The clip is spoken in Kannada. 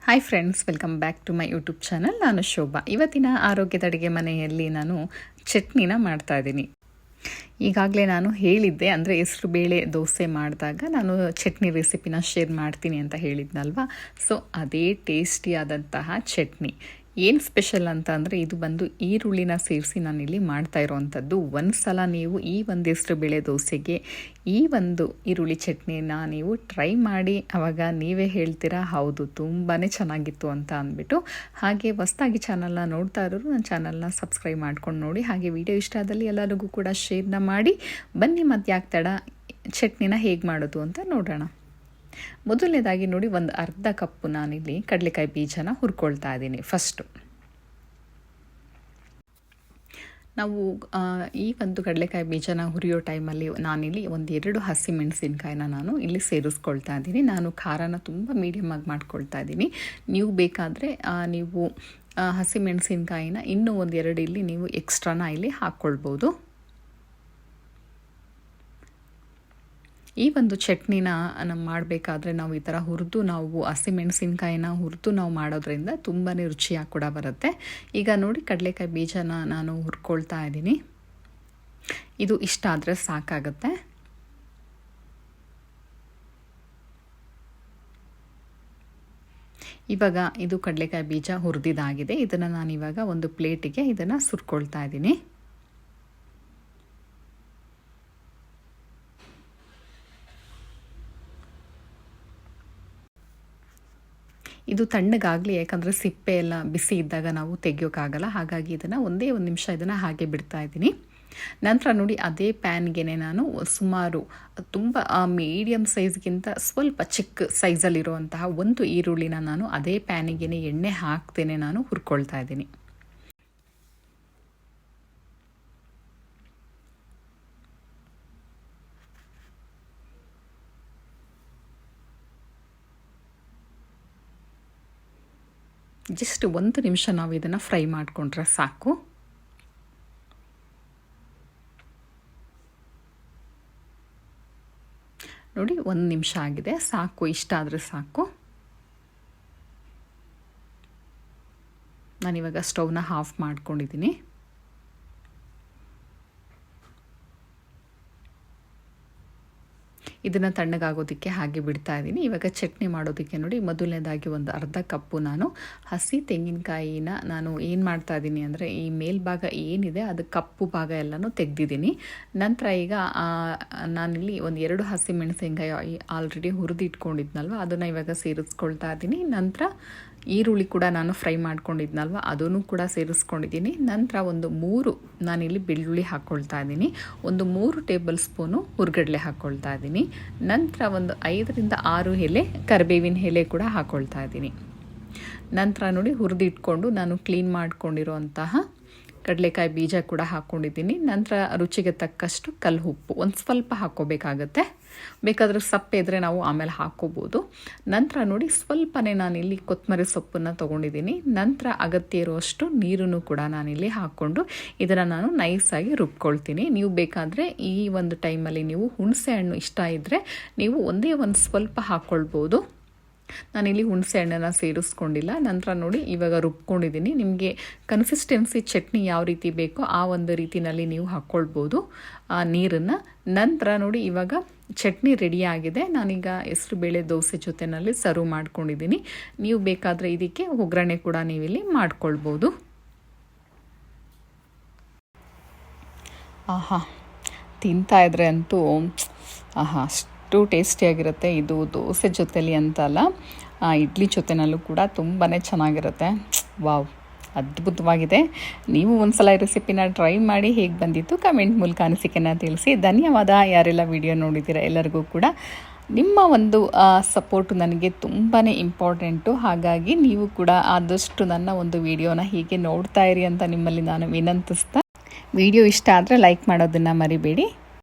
Hi friends, welcome back to my YouTube channel. ನಾನು ಶೋಭಾ. ಇವತ್ತಿನ ಆರೋಗ್ಯದ ಅಡುಗೆ ಮನೆಯಲ್ಲಿ ನಾನು ಚಟ್ನಿನ ಮಾಡ್ತಾಯಿದ್ದೀನಿ. ಈಗಾಗಲೇ ನಾನು ಹೇಳಿದ್ದೆ, ಅಂದರೆ ಹೆಸರು ಬೇಳೆ ದೋಸೆ ಮಾಡಿದಾಗ ನಾನು ಚಟ್ನಿ ರೆಸಿಪಿನ ಶೇರ್ ಮಾಡ್ತೀನಿ ಅಂತ ಹೇಳಿದ್ನಲ್ವ. ಸೊ ಅದೇ ಟೇಸ್ಟಿಯಾದಂತಹ ಚಟ್ನಿ. ಏನು ಸ್ಪೆಷಲ್ ಅಂತ ಅಂದರೆ ಇದು ಬಂದು ಈರುಳ್ಳಿನ ಸೇರಿಸಿ ನಾನಿಲ್ಲಿ ಮಾಡ್ತಾ ಇರೋವಂಥದ್ದು. ಒಂದು ಸಲ ನೀವು ಈ ಒಂದು ಹೆಸರು ಬೇಳೆ ದೋಸೆಗೆ ಈ ಒಂದು ಈರುಳ್ಳಿ ಚಟ್ನಿನ ನೀವು ಟ್ರೈ ಮಾಡಿ, ಆವಾಗ ನೀವೇ ಹೇಳ್ತೀರಾ ಹೌದು ತುಂಬಾ ಚೆನ್ನಾಗಿತ್ತು ಅಂತ ಅಂದ್ಬಿಟ್ಟು. ಹಾಗೆ ಹೊಸದಾಗಿ ಚಾನಲ್ನ ನೋಡ್ತಾ ಇರೋರು ನನ್ನ ಚಾನಲ್ನ ಸಬ್ಸ್ಕ್ರೈಬ್ ಮಾಡ್ಕೊಂಡು ನೋಡಿ. ಹಾಗೆ ವಿಡಿಯೋ ಇಷ್ಟ ಆದಲ್ಲಿ ಎಲ್ಲರಿಗೂ ಕೂಡ ಶೇರ್ನ ಮಾಡಿ. ಬನ್ನಿ ಮತ್ತೆ ಯಾಕೆ ತಡ, ಚಟ್ನಿನ ಹೇಗೆ ಮಾಡೋದು ಅಂತ ನೋಡೋಣ. ಮೊದಲನೇದಾಗಿ ನೋಡಿ, ಒಂದು ಅರ್ಧ ಕಪ್ಪು ನಾನಿಲ್ಲಿ ಕಡಲೆಕಾಯಿ ಬೀಜನ ಹುರ್ಕೊಳ್ತಾ ಇದ್ದೀನಿ. ಫಸ್ಟು ನಾವು ಈ ಒಂದು ಕಡಲೆಕಾಯಿ ಬೀಜನ ಹುರಿಯೋ ಟೈಮಲ್ಲಿ ನಾನಿಲ್ಲಿ ಒಂದು 2 ಹಸಿಮೆಣಸಿನ್ಕಾಯಿನ ನಾನು ಇಲ್ಲಿ ಸೇರಿಸ್ಕೊಳ್ತಾ ಇದ್ದೀನಿ. ನಾನು ಖಾರನ ತುಂಬ ಮೀಡಿಯಮಾಗಿ ಮಾಡ್ಕೊಳ್ತಾ ಇದ್ದೀನಿ. ನೀವು ಬೇಕಾದರೆ ನೀವು ಹಸಿಮೆಣಸಿನ್ಕಾಯಿನ ಇನ್ನೂ ಒಂದು 2 ಇಲ್ಲಿ ನೀವು ಎಕ್ಸ್ಟ್ರಾನ ಇಲ್ಲಿ ಹಾಕ್ಕೊಳ್ಬೋದು. ಈ ಒಂದು ಚಟ್ನಿನ ನಾವು ಮಾಡಬೇಕಾದ್ರೆ ನಾವು ಈ ಥರ ಹುರಿದು, ನಾವು ಹಸಿಮೆಣಸಿನ್ಕಾಯಿನ ಹುರಿದು ನಾವು ಮಾಡೋದ್ರಿಂದ ತುಂಬಾ ರುಚಿಯಾಗಿ ಕೂಡ ಬರುತ್ತೆ. ಈಗ ನೋಡಿ, ಕಡಲೆಕಾಯಿ ಬೀಜನ ನಾನು ಹುರ್ಕೊಳ್ತಾ ಇದ್ದೀನಿ. ಇದು ಇಷ್ಟ ಆದರೆ ಸಾಕಾಗುತ್ತೆ. ಇವಾಗ ಇದು ಕಡಲೆಕಾಯಿ ಬೀಜ ಹುರಿದಿದ್ದಾಗಿದೆ. ಇದನ್ನು ನಾನಿವಾಗ ಒಂದು ಪ್ಲೇಟಿಗೆ ಇದನ್ನು ಸುರ್ಕೊಳ್ತಾ ಇದ್ದೀನಿ. ಇದು ತಣ್ಣಗಾಗಲಿ, ಯಾಕಂದರೆ ಸಿಪ್ಪೆ ಎಲ್ಲ ಬಿಸಿ ಇದ್ದಾಗ ನಾವು ತೆಗಿಯೋಕ್ಕಾಗಲ್ಲ. ಹಾಗಾಗಿ ಇದನ್ನು ಒಂದೇ ಒಂದು ನಿಮಿಷ ಇದನ್ನು ಹಾಗೆ ಬಿಡ್ತಾ ಇದ್ದೀನಿ. ನಂತರ ನೋಡಿ, ಅದೇ ಪ್ಯಾನ್ಗೆ ನಾನು ಸುಮಾರು ತುಂಬ ಮೀಡಿಯಮ್ ಸೈಜ್ಗಿಂತ ಸ್ವಲ್ಪ ಚಿಕ್ಕ ಸೈಜಲ್ಲಿರುವಂತಹ ಒಂದು ಈರುಳ್ಳಿನ ನಾನು ಅದೇ ಪ್ಯಾನಿಗೆ ಎಣ್ಣೆ ಹಾಕ್ತೇನೆ ನಾನು ಹುರ್ಕೊಳ್ತಾ ಇದ್ದೀನಿ. ಜಸ್ಟ್ 1 ನಿಮಿಷ ನಾವು ಇದನ್ನು ಫ್ರೈ ಮಾಡಿಕೊಂಡ್ರೆ ಸಾಕು. ನೋಡಿ, 1 ನಿಮಿಷ ಆಗಿದೆ, ಸಾಕು. ಇಷ್ಟ ಆದರೆ ಸಾಕು. ನಾನಿವಾಗ ಸ್ಟವ್ನ ಆಫ್ ಮಾಡ್ಕೊಂಡಿದ್ದೀನಿ. ಇದನ್ನು ತಣ್ಣಗಾಗೋದಕ್ಕೆ ಹಾಗೆ ಬಿಡ್ತಾ ಇದ್ದೀನಿ. ಇವಾಗ ಚಟ್ನಿ ಮಾಡೋದಕ್ಕೆ ನೋಡಿ, ಮೊದಲನೇದಾಗಿ ಒಂದು ಅರ್ಧ ಕಪ್ಪು ನಾನು ಹಸಿ ತೆಂಗಿನಕಾಯಿನ ನಾನು ಏನು ಮಾಡ್ತಾ ಇದ್ದೀನಿ ಅಂದರೆ, ಈ ಮೇಲ್ಭಾಗ ಏನಿದೆ ಅದು ಕಪ್ಪು ಭಾಗ ಎಲ್ಲನೂ ತೆಗೆದಿದ್ದೀನಿ. ನಂತರ ಈಗ ನಾನಿಲ್ಲಿ ಒಂದು 2 ಹಸಿಮೆಣಸಿನಕಾಯಿ ಆಲ್ರೆಡಿ ಹುರಿದಿಟ್ಕೊಂಡಿದ್ನಲ್ವ, ಅದನ್ನು ಇವಾಗ ಸೇರಿಸ್ಕೊಳ್ತಾ ಇದ್ದೀನಿ. ನಂತರ ಈರುಳ್ಳಿ ಕೂಡ ನಾನು ಫ್ರೈ ಮಾಡ್ಕೊಂಡಿದ್ನಲ್ವ, ಅದನ್ನು ಕೂಡ ಸೇರಿಸ್ಕೊಂಡಿದ್ದೀನಿ. ನಂತರ ಒಂದು 3 ನಾನಿಲ್ಲಿ ಬೆಳ್ಳುಳ್ಳಿ ಹಾಕ್ಕೊಳ್ತಾ ಇದ್ದೀನಿ. ಒಂದು 3 ಟೇಬಲ್ ಸ್ಪೂನು ಹುರ್ಗಡ್ಲೆ ಹಾಕ್ಕೊಳ್ತಾ ಇದ್ದೀನಿ. ನಂತರ ಒಂದು 5ರಿಂದ 6 ಎಲೆ ಕರಿಬೇವಿನ ಎಲೆ ಕೂಡ ಹಾಕ್ಕೊಳ್ತಾ ಇದ್ದೀನಿ. ನಂತರ ನೋಡಿ, ಹುರಿದಿಟ್ಕೊಂಡು ನಾನು ಕ್ಲೀನ್ ಮಾಡ್ಕೊಂಡಿರೋಂತಹ ಕಡಲೆಕಾಯಿ ಬೀಜ ಕೂಡ ಹಾಕ್ಕೊಂಡಿದ್ದೀನಿ. ನಂತರ ರುಚಿಗೆ ತಕ್ಕಷ್ಟು ಕಲ್ಲು ಉಪ್ಪು ಒಂದು ಸ್ವಲ್ಪ ಹಾಕ್ಕೋಬೇಕಾಗತ್ತೆ. ಬೇಕಾದರೆ ಸಪ್ಪೆ ಇದ್ದರೆ ನಾವು ಆಮೇಲೆ ಹಾಕ್ಕೋಬೋದು. ನಂತರ ನೋಡಿ, ಸ್ವಲ್ಪನೇ ನಾನಿಲ್ಲಿ ಕೊತ್ತಂಬರಿ ಸೊಪ್ಪನ್ನು ತೊಗೊಂಡಿದ್ದೀನಿ. ನಂತರ ಅಗತ್ಯ ಇರುವಷ್ಟು ನೀರನ್ನು ಕೂಡ ನಾನಿಲ್ಲಿ ಹಾಕ್ಕೊಂಡು ಇದನ್ನು ನಾನು ನೈಸಾಗಿ ರುಬ್ಕೊಳ್ತೀನಿ. ನೀವು ಬೇಕಾದರೆ ಈ ಒಂದು ಟೈಮಲ್ಲಿ ನೀವು ಹುಣಸೆ ಹಣ್ಣು ಇಷ್ಟ ಇದ್ದರೆ ನೀವು ಒಂದೇ ಒಂದು ಸ್ವಲ್ಪ ಹಾಕ್ಕೊಳ್ಬೋದು. ನಾನಿಲ್ಲಿ ಹುಣಸೆ ಹಣ್ಣನ್ನು ಸೇರಿಸ್ಕೊಂಡಿಲ್ಲ. ನಂತರ ನೋಡಿ, ಇವಾಗ ರುಬ್ಕೊಂಡಿದ್ದೀನಿ. ನಿಮಗೆ ಕನ್ಸಿಸ್ಟೆನ್ಸಿ ಚಟ್ನಿ ಯಾವ ರೀತಿ ಬೇಕೋ ಆ ಒಂದು ರೀತಿಯಲ್ಲಿ ನೀವು ಹಾಕ್ಕೊಳ್ಬೋದು ನೀರನ್ನು. ನಂತರ ನೋಡಿ, ಇವಾಗ ಚಟ್ನಿ ರೆಡಿಯಾಗಿದೆ. ನಾನೀಗ ಹೆಸರು ಬೇಳೆ ದೋಸೆ ಜೊತೆಯಲ್ಲಿ ಸರ್ವ್ ಮಾಡ್ಕೊಂಡಿದ್ದೀನಿ. ನೀವು ಬೇಕಾದರೆ ಇದಕ್ಕೆ ಒಗ್ಗರಣೆ ಕೂಡ ನೀವಿಲ್ಲಿ ಮಾಡ್ಕೊಳ್ಬೋದು. ಆಹಾ, ತಿಂತಾ ಇದ್ರೆ ಅಂತೂ ಆಹಾ ಅಷ್ಟು ಟೇಸ್ಟಿಯಾಗಿರುತ್ತೆ. ಇದು ದೋಸೆ ಜೊತೆಲಿ ಅಂತಲ್ಲ, ಇಡ್ಲಿ ಜೊತೆನಲ್ಲೂ ಕೂಡ ತುಂಬಾ ಚೆನ್ನಾಗಿರುತ್ತೆ. ವಾವ್, ಅದ್ಭುತವಾಗಿದೆ. ನೀವು ಒಂದ್ಸಲ ಈ ರೆಸಿಪಿನ ಟ್ರೈ ಮಾಡಿ ಹೇಗೆ ಬಂದಿತ್ತು ಕಮೆಂಟ್ ಮೂಲಕ ಅನಿಸಿಕೆನ ತಿಳಿಸಿ. ಧನ್ಯವಾದ. ಯಾರೆಲ್ಲ ವಿಡಿಯೋ ನೋಡಿದ್ದೀರಾ ಎಲ್ಲರಿಗೂ ಕೂಡ ನಿಮ್ಮ ಒಂದು ಸಪೋರ್ಟು ನನಗೆ ತುಂಬಾ ಇಂಪಾರ್ಟೆಂಟು. ಹಾಗಾಗಿ ನೀವು ಕೂಡ ಆದಷ್ಟು ನನ್ನ ಒಂದು ವಿಡಿಯೋನ ಹೀಗೆ ನೋಡ್ತಾ ಇರಿ ಅಂತ ನಿಮ್ಮಲ್ಲಿ ನಾನು ವಿನಂತಿಸ್ತಾ, ವಿಡಿಯೋ ಇಷ್ಟ ಆದರೆ ಲೈಕ್ ಮಾಡೋದನ್ನು ಮರಿಬೇಡಿ.